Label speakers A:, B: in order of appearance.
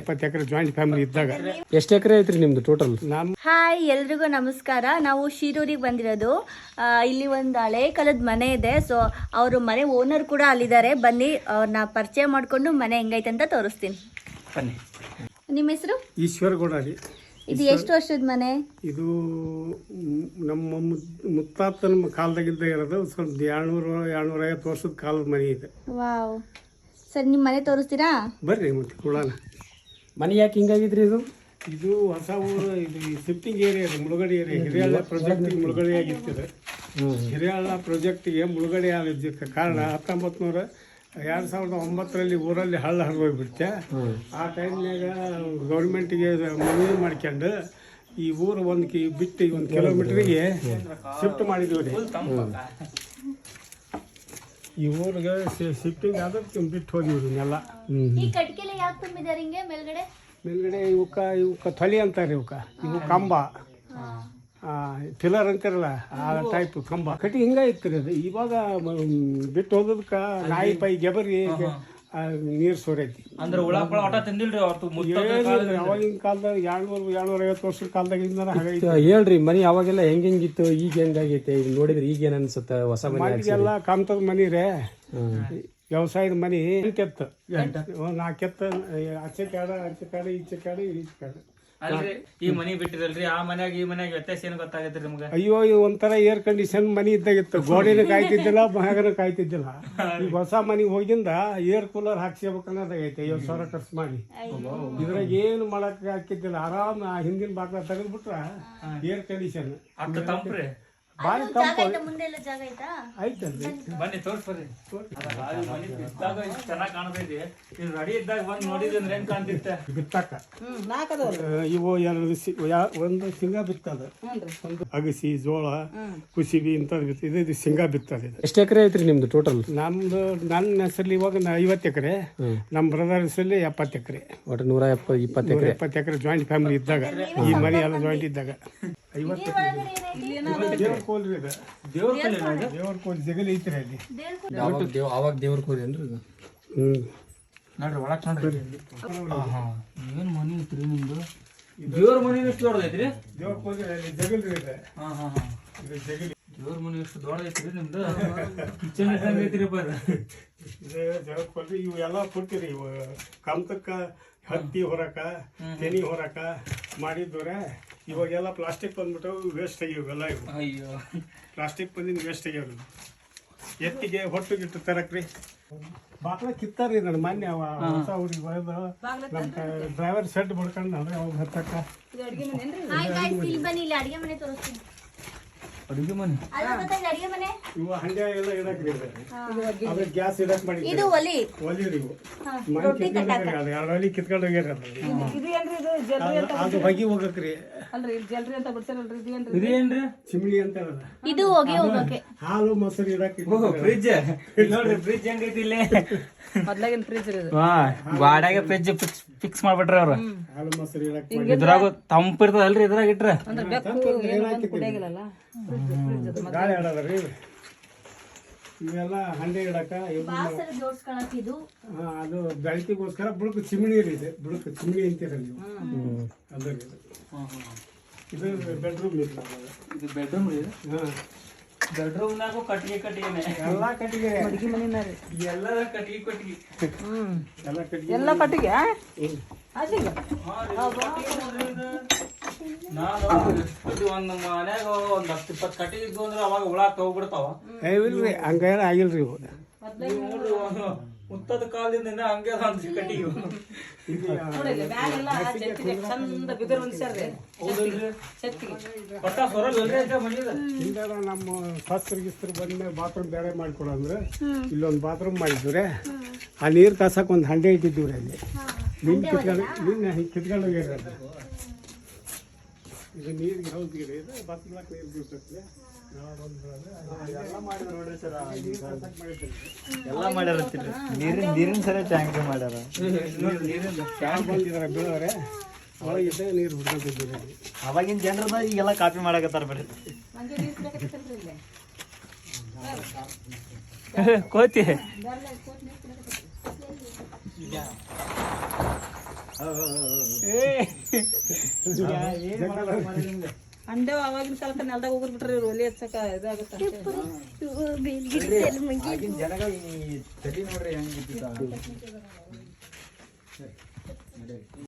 A: 70 ಎಕರೆ joint family ಇದ್ದಾಗ.
B: ಎಷ್ಟು ಎಕರೆ ಐತ್ರಿ ನಿಮ್ದು ಟೋಟಲ್?
C: ಹಾಯ್, ಎಲ್ರಿಗೂ ನಮಸ್ಕಾರ. ನಾವು ಶಿರೂರಿಗೆ ಬಂದಿರೋದು. ಇಲ್ಲಿ ಒಂದು ಹಳೆ ಕಾಲದ ಮನೆ ಇದೆ. ಸೊ ಅವರು ಮನೆ ಓನರ್ ಕೂಡ ಅಲ್ಲಿದ್ದಾರೆ. ಬನ್ನಿ ಅವ್ರನ್ನ ಪರಿಚಯ ಮಾಡಿಕೊಂಡು ಮನೆ ಹೆಂಗೈತೆ ಅಂತ ತೋರಿಸ್ತೀನಿ.
B: ಬನ್ನಿ.
C: ನಿಮ್ಮ ಹೆಸರು?
A: ಈಶ್ವರಗೌಡ ರೀ.
C: ಇದು ಎಷ್ಟು ವರ್ಷದ ಮನೆ?
A: ಇದು ನಮ್ಮ ಮುತ್ತಾತನ ಕಾಲದಾಗಿದ್ದ ಇರೋದು. ಸ್ವಲ್ಪ 200-250 ವರ್ಷದ ಕಾಲದ ಮನೆ ಇದೆ.
C: ವಾವ್. ಸರ್, ನಿಮ್ಮ ಮನೆ ತೋರಿಸ್ತೀರಾ?
A: ಬರ್ರಿ ಮತ್ತೆ ಕೊಡೋಣ.
B: ಮನೆ ಯಾಕೆ ಹಿಂಗಾಗಿದ್ರಿ?
A: ಇದು ಹೊಸ ಊರು. ಇದು ಶಿಫ್ಟಿಂಗ್ ಏರಿಯಾ ಇದೆ, ಮುಳುಗಡೆ ಏರಿಯಾ. ಹಿರಿಯಳ್ಳ ಪ್ರಾಜೆಕ್ಟಿಗೆ ಮುಳುಗಡೆ ಆಗಿರ್ತದೆ. ಹಿರಿಯಳ್ಳ ಪ್ರಾಜೆಕ್ಟಿಗೆ ಮುಳುಗಡೆ ಆಗಿದ್ದಕ್ಕೆ ಕಾರಣ 2009ರಲ್ಲಿ ಊರಲ್ಲಿ ಹಳ್ಳ ಹರಿದೋಗ್ಬಿಡುತ್ತೆ. ಆ ಟೈಮ್ನಾಗ ಗೌರ್ಮೆಂಟಿಗೆ ಮನವಿ ಮಾಡ್ಕೊಂಡು ಈ ಊರು ಬಿಟ್ಟು 1 ಕಿಲೋಮೀಟ್ರಿಗೆ ಶಿಫ್ಟ್ ಮಾಡಿದ್ವಿ ರೀ. ಈ ಊರಿಗೆ ಶಿಫ್ಟಿಂಗ್ ಆದ್ರೆ ಬಿಟ್ಟು ಹೋಗಿವ್ರಿ ಎಲ್ಲ.
C: ಈ ಕಟ್ಕೆಲೆ ಯಾಕೆ ತುಂಬಿದ್ದಾರೆ ಹಿಂಗೆ ಮೇಲ್ಗಡೆ?
A: ಮೇಲ್ಗಡೆ ಇವಕ್ಕ ತೊಲಿ ಅಂತಾರೆ. ಇವು ಕಂಬ, ಪಿಲ್ಲರ್ ಅಂತಾರಲ್ಲ, ಆ ಟೈಪ್ ಕಂಬ ಕಟ್ಟಿ ಹಿಂಗ ಇತ್ತು ಅದು. ಇವಾಗ ಬಿಟ್ಟು ಹೋದಕ್ಕೆ ನಾಯಿ ಪೈ ಗೆಬರಿ ನೀರು ಸೋರೈತಿ.
B: ಅಂದ್ರೆ
A: ಅವಾಗಿನ ಕಾಲದಾಗ 200-250 ವರ್ಷದ ಕಾಲದಾಗಿಂದ ಹಾಗೈತಿ.
B: ಹೇಳ್ರಿ, ಮನಿ ಅವಾಗೆಲ್ಲ ಹೆಂಗಿತ್ತು, ಈಗ ಹೆಂಗಾಗೈತೆ ನೋಡಿದ್ರೆ? ಈಗ ಏನ್ ಅನ್ಸುತ್ತೆ? ಹೊಸ
A: ಮನೆಗೆಲ್ಲ ಕಾಮ್ತದ ಮನಿ ರೇ, ವ್ಯವಸಾಯದ ಮನಿ. ಕೆತ್ತ 4 ಕೆತ್ತ, ಆಚೆ ಕಾಡ, ಆಚೆ ಕಾಡ, ಈಚೆ ಕಾಡ, ಈಚೆ ಕಾಡ.
B: ಈ ಮನಿ ಬಿಟ್ಟಿರಲ್ರಿ, ಆ ಮನ್ಯಾಗ ಈ ಮನ್ಯಾಗ ವ್ಯತ್ಯಾಸ ಏನ್ ಗೊತ್ತಾಗತ್ರಿ ನಿಮ್ಗೆ?
A: ಅಯ್ಯೋ, ಒಂಥರ ಏರ್ ಕಂಡೀಷನ್ ಮನಿ ಇದ್ದಾಗಿತ್ತು. ಗೋಡೆನೂ ಕಾಯ್ತಿದ್ದಿಲ್ಲ, ಮಹಾಗನ ಕಾಯ್ತಿದ್ದಿಲ್ಲ. ಈಗ ಹೊಸ ಮನಿಗೆ ಹೋಗಿಂದ ಏರ್ ಕೂಲರ್ ಹಾಕ್ಸ್ಬೇಕನ್ನೋದಾಗೈತೆ. 50,000 ಖರ್ಚು ಮಾಡಿ. ಇದ್ರಾಗ ಏನು ಮಾಡಕ್ ಹಾಕಿದ್ದಿಲ್ಲ. ಆರಾಮ್ ಹಿಂದಿನ ಬಾಗ್ಲ ತೆಗೆದ್ಬಿಟ್ರ ಏರ್ ಕಂಡೀಷನ್. ಭಾರಿ ತಂಪು ಐತಲ್ರಿ.
B: ಬನ್ನಿ ತೋರ್ಸ್ಬರ್ರಿ. ಚೆನ್ನಾಗಿ ಕಾಣತೈತಿ. ರೆಡಿ ಇದ್ದಾಗ ಬಂದು ನೋಡಿದ್ರೆ ಹೆಂಗ್ ಕಾಣ್ತಿತ್ತೆ?
A: ಬಿತ್ತಾಕ ಇವು 1 ಶೇಂಗಾ ಬಿತ್ತದ, ಒಂದು ಅಗಸಿ, ಜೋಳ, ಕುಸಿಬಿ ಇಂಥದ್ದು ಬಿತ್ತ. ಇದು ಶೇಂಗಾ ಬಿತ್ತದ.
B: ಎಷ್ಟು ಎಕರೆ ಐತ್ರಿ ನಿಮ್ದು ಟೋಟಲ್?
A: ನನ್ನ ಹೆಸರಲ್ಲಿ ಇವಾಗ 50 ಎಕರೆ, ನಮ್ಮ ಬ್ರದರ್ ಹೆಸರಲ್ಲಿ 70 ಎಕರೆ.
B: ಒಟ್ಟು 120
A: ಎಕರೆ ಜಾಯಿಂಟ್ ಫ್ಯಾಮಿಲಿ ಇದ್ದಾಗ. ಈ ಮನೆ ಎಲ್ಲ ಜಾಯಿಂಟ್ ಇದ್ದಾಗ 50 ಎಕರೆ. ದೇವ್ರ ಕೋಲ್ ಇದೆ. ದೇವ್ರ ಕೋಲ್ ಜಗಲಿ ಐತ್ರಿ ಅಲ್ಲಿ.
B: ಅವಾಗ ದೇವ್ರ ಕೋಲ್ ಏನ್ರಿ? ನೋಡ್ರಿ ಒಳಕ್ ನೋಡ್ರಿ. ಏನ್ ಮನಿ ಐತ್ರಿ ನಿಮ್ದು? ದೇವ್ರ ಮನಿ ಎಷ್ಟು ದೊಡ್ಡದೈತ್ರಿ?
A: ದೇವ್ರ ಕೋಲ್ ಜಗಲಿ ಇದೆ.
B: ಇದು ಜಗಲಿ. ದೇವ್ರ ಮನಿ ಎಷ್ಟು ದೊಡ್ಡದೈತ್ರಿ ನಿಮ್ದು? ಕಿಚನ್ ಇದ್ದಂಗ ಐತ್ರಿ ಬರ.
A: ಇದು ದೇವ್ರ ಕೋಲ್. ಇವು ಎಲ್ಲ ಕೊಡ್ತೀರಿ. ಇವು ಕಂತಕ್ಕ ಹತ್ತಿ ಹೊರಕ, ತೆನಿ ಹೊರಕ ಮಾಡಿದ್ದವ್ರೆ. ಇವಾಗೆಲ್ಲ ಪ್ಲಾಸ್ಟಿಕ್ ಬಂದ್ಬಿಟ್ಟು ವೇಸ್ಟ್ ಆಗ್ಯಾವೆಲ್ಲ. ಇವು ಪ್ಲಾಸ್ಟಿಕ್ ಬಂದಿನ ವೇಸ್ಟ್ ಆಗ್ಯಾವ. ಎತ್ತಿಗೆ ಹೊಟ್ಟು ಗಿಟ್ಟು ತರಕ್ರಿ ಬಾಕ್ಲ ಕಿತ್ತಾರಿ. ನನ್ನ ಮೊನ್ನೆ ಹೊಸ ಊರಿಗೆ ಬರೋದು ನಮ್ಮ ಡ್ರೈವರ್ ಸೆಟ್ ಬಡ್ಕೊಂಡು ಅಂದ್ರೆ ಅವಾಗ ಹತ್ತಕ್ಕ
B: ಅಡುಗೆ ಮನೆ.
A: ಇವು ಹಂಗೆ ಎಲ್ಲ ಇಡಕ್ರಿ. ಅದ್ರ ಗ್ಯಾಸ್ ಇಡಕ್ ಮಾಡಿ ಒಲಿ ರೀ. ಇವು ಮನೆ ಕಿತ್ಕೊಂಡ್ರಿ, ಅದು 2 ಒಲಿ ಕಿತ್ಕೊಂಡು ಹೋಗ್ಯಾರ. ಅದು ಹೊಗಿ ಹೋಗಕ್ರಿ. ಚಿಮ್ನಿ ಅಂತ
C: ಇದು ಹೋಗಿ ಹೋಗಕ್ಕೆ.
A: ಹಾಲು ಮೊಸರು ಇಡಕ್
B: ಫ್ರಿಜ್ ನೋಡ್ರಿ. ಫ್ರಿಜ್ ಹೆಂಗೈತಿ ಇಲ್ಲಿ? ಮೊದ್ಲಾಗಿನ ಫ್ರಿಜ್ ಗಾಡ್ಯಾಗ ಫ್ರಿಜ್ ಫಿಕ್ಸ್ ಮಾಡ್ಬಿಟ್ರಿ ಅವ್ರು.
A: ಹಾಲು ಮೊಸರು ಇಡಕ್
B: ಇದ್ರಾಗ ತಂಪಿರ್ತದಲ್ರಿ, ಇದ್ರಾಗ ಇಟ್ರ
A: ಗಾಳಿ ಆಡೋದ್ರಿ. ಇವೆಲ್ಲ ಹಂಡೆ ಇಡಕ. ಅದು ಬೆಳಕಿಗೋಸ್ಕರ ಬುಡಕ್ ಚಿಮ್ನಿ ಇದೆ. ಬುಡಕ್ ಚಿಮ್ನಿ ಅಂತೀರ ನೀವು. ಅದ್ರಾಗ ಇದು ಬೆಡ್ರೂಮ್ ಇಲ್ಲ.
B: ಇದು ಬೆಡ್ರೂಮ್ ರೀ. ಬೆಡ್ರೂಮ್ನಾಗು ಕಟ್ಟಿಗೆ ಎಲ್ಲ ಕಟ್ಟಿಗೆ. ಎಲ್ಲ ಕಟ್ಟಿಗೆ
D: ಎಲ್ಲ ಕಟ್ಟಿಗೆ.
B: ಒಂದು ಮನ್ಯಾಗ 10-20 ಕಟ್ಟಿಗೆ ಇದ್ದು ಅಂದ್ರೆ ಅವಾಗ ಹುಳ ಹೋಗ್ಬಿಡ್ತಾವ.
A: ಇಲ್ರಿ, ಹಂಗೇನ ಆಗಿಲ್ರಿ. ಇವು
B: ಮುತ್ತದ ಕಾಲದಿಂದ ಹಂಗೆ ಕಟ್ಟಿಗೆ.
A: ನಮ್ಮ ಶಾಸ್ತ್ರಗಿಸ್ತ್ರ ಬಂದ್ಮೇಲೆ ಬಾತ್ರೂಮ್ ಬೇರೆ ಮಾಡಿಕೊಡಂದ್ರೆ ಇಲ್ಲೊಂದು ಬಾತ್ರೂಮ್ ಮಾಡಿದ್ವಿ. ಆ ನೀರು ಕಾಸಕ್ಕೆ ಒಂದು ಹಂಡೆ ಇಟ್ಟಿದ್ದೀವ್ರಿ ಅಲ್ಲಿ. ನಿನ್ನೆ ಕಿತ್ಕೊಂಡು ಹೋಗ್ಯಾರ. ಇದು ನೀರಿಗೆ ಹೌದ್ರಿ. ಇದು ಬತ್ತಲಾಕ ನೀರು ಬೀಳ್ತೈತಿ.
E: ಎಲ್ಲ ಮಾಡ್ಯಾರ. ನೀರಿನ ಸರಿ ಟ್ಯಾಂಕ್ ಮಾಡ್ಯಾರ.
A: ಬಂದಿದಾರೆ ಬೀಳೋರೆ. ಅವಾಗಿದ್ದ ನೀರು ಬಿಡ್ಕೊತಿದ್ದೀವಿ.
E: ಅವಾಗಿನ ಜನರದ ಈಗೆಲ್ಲ ಕಾಪಿ ಮಾಡಕತ್ತಾರ ಬರೀ.
B: ಕೋತಿ
D: ಅಂದೇವ್ ಅವಾಗಿನ ಕಾಲಕ್ಕ ನೆಲ್ದಾಗ ಹೋಗ್ಬಿಟ್ರಿ ಇವ್ರು ಒಲಿ ಹಚ್ಚಕ ಇದಾಗುತ್ತೆ
E: ಆಗಿನ ಜನಗಳು ಈ ತಲೆ ನೋಡ್ರಿ ಹೆಂಗಿದ್ದ